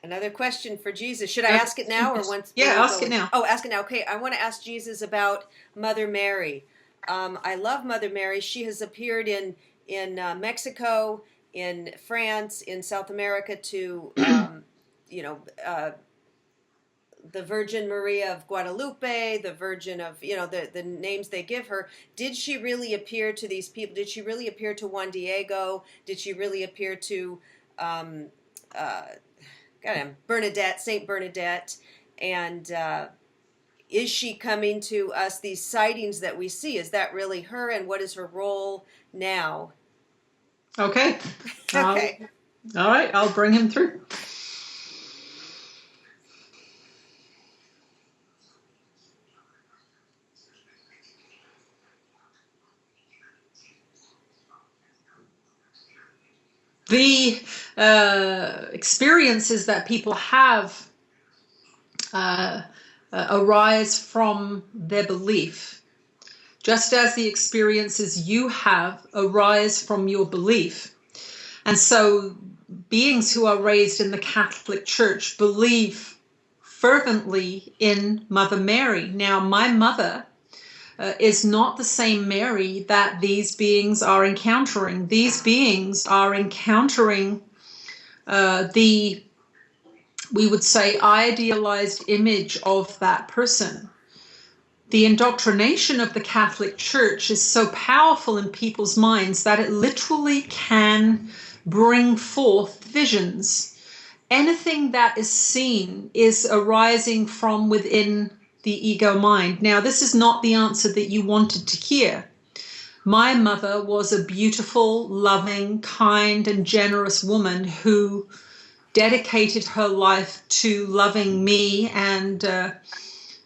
Another question for Jesus. Should I ask it now or once? Yeah, ask it now. Oh, ask it now. Okay, I want to ask Jesus about Mother Mary. I love Mother Mary. She has appeared in Mexico, in France, in South America to you know the Virgin Maria of Guadalupe, the Virgin of the names they give her. Did she really appear to these people? Did she really appear to Juan Diego? Did she really appear to um, Bernadette, Saint Bernadette? And is she coming to us? These sightings that we see, is that really her? And what is her role now? Okay. Okay. All right, I'll bring him through. The experiences that people have arise from their belief, just as the experiences you have arise from your belief. And so beings who are raised in the Catholic Church believe fervently in Mother Mary. Now, my mother is not the same Mary that these beings are encountering. These beings are encountering we would say, idealized image of that person. The indoctrination of the Catholic Church is so powerful in people's minds that it literally can bring forth visions. Anything that is seen is arising from within the ego mind. Now, this is not the answer that you wanted to hear. My mother was a beautiful, loving, kind, and generous woman who dedicated her life to loving me and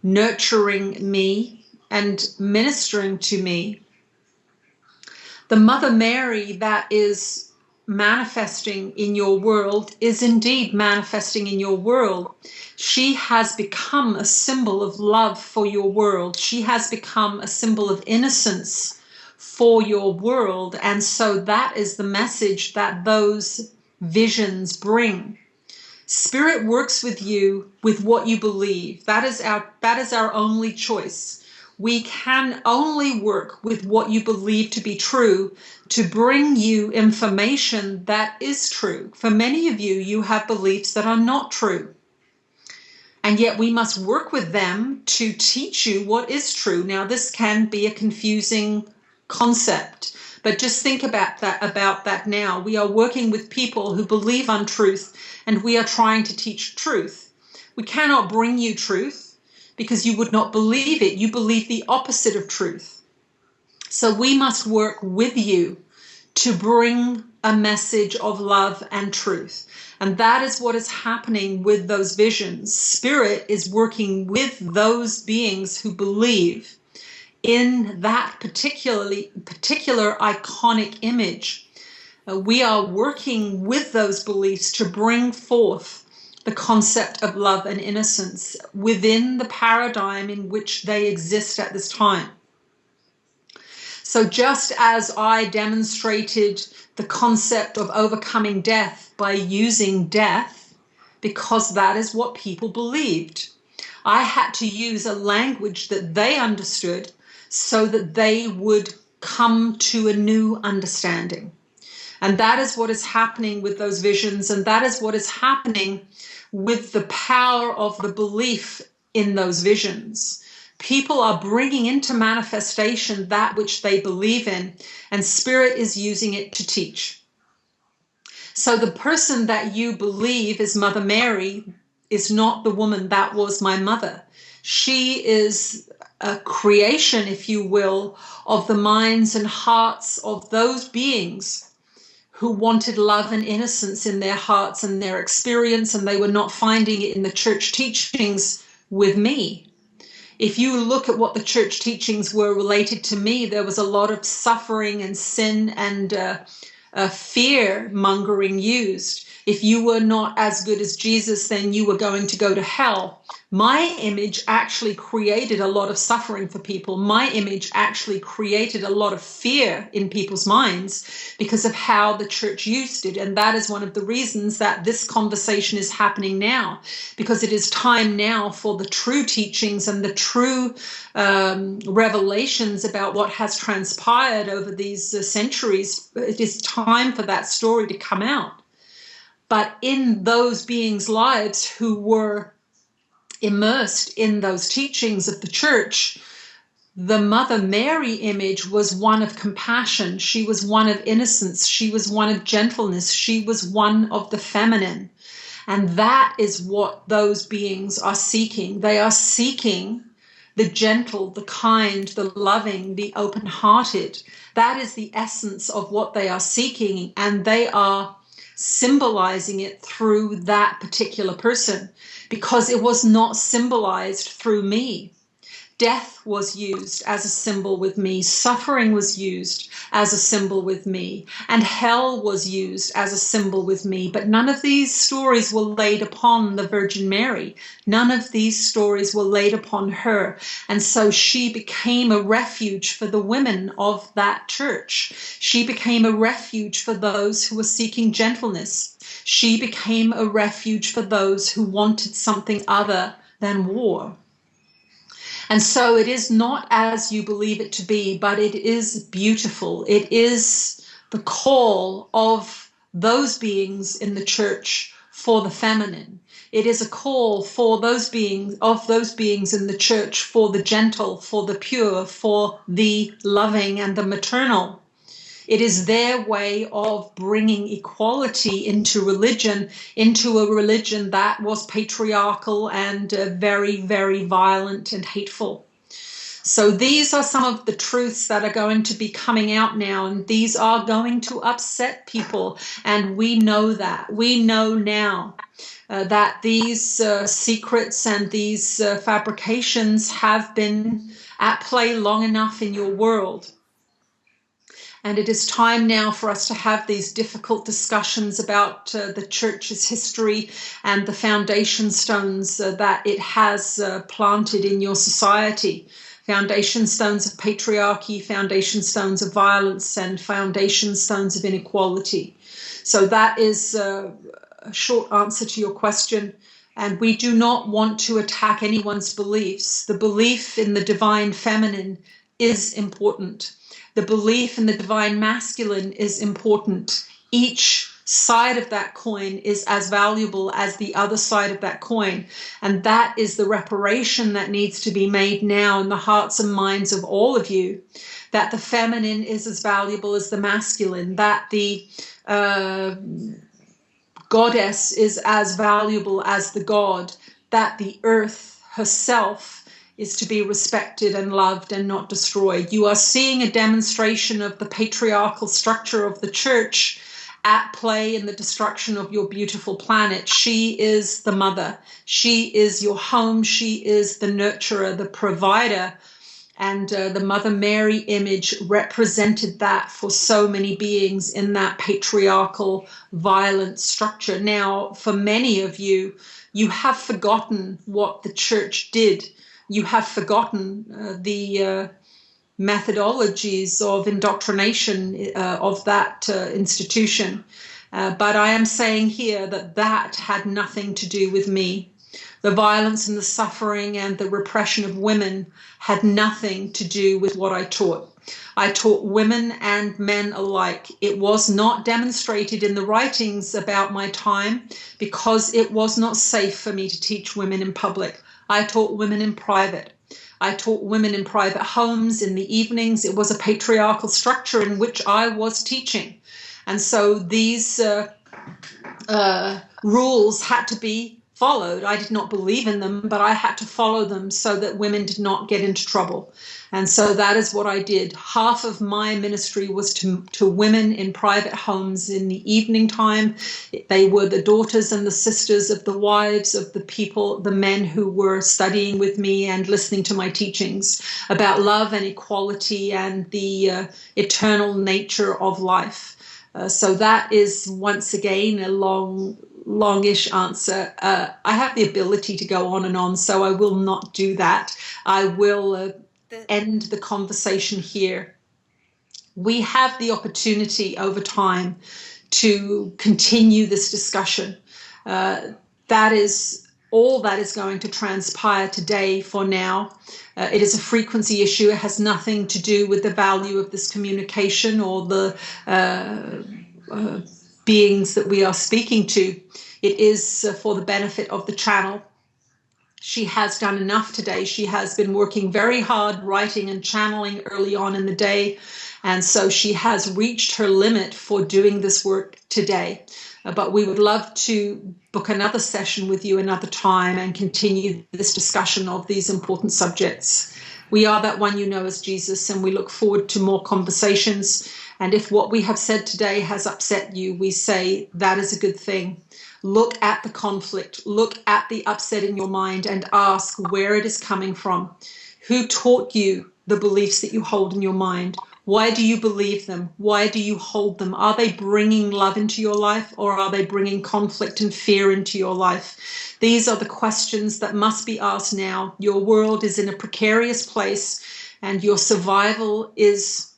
nurturing me and ministering to me. The Mother Mary that is manifesting in your world is indeed manifesting in your world. She has become a symbol of love for your world. She has become a symbol of innocence for your world. And so that is the message that those visions bring. Spirit works with you with what you believe. That is our only choice. We can only work with what you believe to be true to bring you information that is true. For many of you, you have beliefs that are not true. And yet we must work with them to teach you what is true. Now, this can be a confusing concept, but just think about that now. We are working with people who believe untruth, and we are trying to teach truth. We cannot bring you truth because you would not believe it. You believe the opposite of truth. So we must work with you to bring a message of love and truth. And that is what is happening with those visions. Spirit is working with those beings who believe in that particular iconic image. We are working with those beliefs to bring forth the concept of love and innocence within the paradigm in which they exist at this time. So just as I demonstrated the concept of overcoming death by using death, because that is what people believed, I had to use a language that they understood so that they would come to a new understanding. And that is what is happening with those visions, and that is what is happening with the power of the belief in those visions. People are bringing into manifestation that which they believe in, and Spirit is using it to teach. So the person that you believe is Mother Mary is not the woman that was my mother. She is a creation, if you will, of the minds and hearts of those beings who wanted love and innocence in their hearts and their experience, and they were not finding it in the church teachings with me. If you look at what the church teachings were related to me, there was a lot of suffering and sin and fear mongering used. If you were not as good as Jesus, then you were going to go to hell. My image actually created a lot of suffering for people. My image actually created a lot of fear in people's minds because of how the church used it. And that is one of the reasons that this conversation is happening now, because it is time now for the true teachings and the true revelations about what has transpired over these centuries. It is time for that story to come out. But in those beings' lives who were immersed in those teachings of the church, the Mother Mary image was one of compassion. She was one of innocence. She was one of gentleness. She was one of the feminine. And that is what those beings are seeking. They are seeking the gentle, the kind, the loving, the open-hearted. That is the essence of what they are seeking, and they are symbolizing it through that particular person, because it was not symbolized through me. Death was used as a symbol with me. Suffering was used as a symbol with me. And hell was used as a symbol with me. But none of these stories were laid upon the Virgin Mary. None of these stories were laid upon her. And so she became a refuge for the women of that church. She became a refuge for those who were seeking gentleness. She became a refuge for those who wanted something other than war. And so it is not as you believe it to be, but it is beautiful. It is the call of those beings in the church for the feminine. It is a call for those beings, in the church, for the gentle, for the pure, for the loving and the maternal. It is their way of bringing equality into a religion that was patriarchal and very, very violent and hateful. So these are some of the truths that are going to be coming out now, and these are going to upset people. And we know that. We know now that these secrets and these fabrications have been at play long enough in your world. And it is time now for us to have these difficult discussions about the church's history and the foundation stones that it has planted in your society. Foundation stones of patriarchy, foundation stones of violence, and foundation stones of inequality. So that is a short answer to your question. And we do not want to attack anyone's beliefs. The belief in the divine feminine is important. The belief in the divine masculine is important. Each side of that coin is as valuable as the other side of that coin. And that is the reparation that needs to be made now in the hearts and minds of all of you, that the feminine is as valuable as the masculine, that the goddess is as valuable as the god, that the earth herself is to be respected and loved and not destroyed. You are seeing a demonstration of the patriarchal structure of the church at play in the destruction of your beautiful planet. She is the mother. She is your home. She is the nurturer, the provider. And the Mother Mary image represented that for so many beings in that patriarchal, violent structure. Now, for many of you, you have forgotten what the church did. You have forgotten the methodologies of indoctrination of that institution. But I am saying here that that had nothing to do with me. The violence and the suffering and the repression of women had nothing to do with what I taught. I taught women and men alike. It was not demonstrated in the writings about my time because it was not safe for me to teach women in public. I taught women in private. I taught women in private homes in the evenings. It was a patriarchal structure in which I was teaching. And so these rules had to be followed. I did not believe in them, but I had to follow them so that women did not get into trouble. And so that is what I did. Half of my ministry was to women in private homes in the evening time. They were the daughters and the sisters of the wives of the people, the men who were studying with me and listening to my teachings about love and equality and the eternal nature of life. So that is once again a longish answer. I have the ability to go on and on, so I will not do that. I will end the conversation here. We have the opportunity over time to continue this discussion. That is all that is going to transpire today for now. It is a frequency issue. It has nothing to do with the value of this communication or the beings that we are speaking to. It is for the benefit of the channel. She has done enough today. She has been working very hard, writing and channeling early on in the day. And so she has reached her limit for doing this work today. But we would love to book another session with you another time and continue this discussion of these important subjects. We are that one you know as Jesus, and we look forward to more conversations. And if what we have said today has upset you, we say that is a good thing. Look at the conflict, look at the upset in your mind and ask where it is coming from. Who taught you the beliefs that you hold in your mind? Why do you believe them? Why do you hold them? Are they bringing love into your life, or are they bringing conflict and fear into your life? These are the questions that must be asked now. Your world is in a precarious place, and your survival is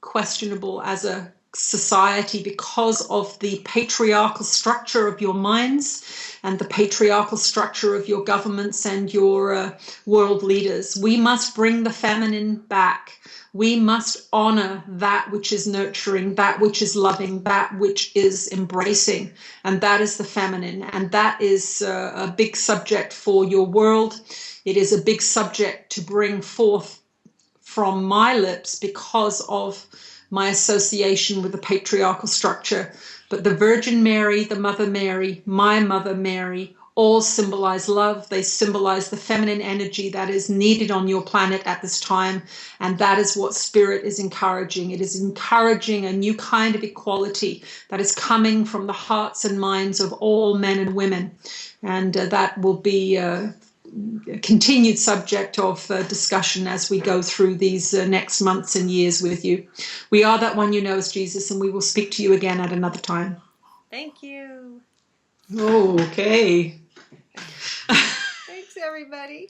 questionable as a society because of the patriarchal structure of your minds and the patriarchal structure of your governments and your world leaders. We must bring the feminine back. We must honor that which is nurturing, that which is loving, that which is embracing, and that is the feminine. And that is a big subject for your world. It is a big subject to bring forth from my lips because of my association with the patriarchal structure. But the Virgin Mary, the Mother Mary, my Mother Mary, all symbolize love. They symbolize the feminine energy that is needed on your planet at this time. And that is what Spirit is encouraging. It is encouraging a new kind of equality that is coming from the hearts and minds of all men and women. And that will be a continued subject of discussion as we go through these next months and years with you. We are that one you know as Jesus, and we will speak to you again at another time. Thank you. Okay. Thanks, everybody.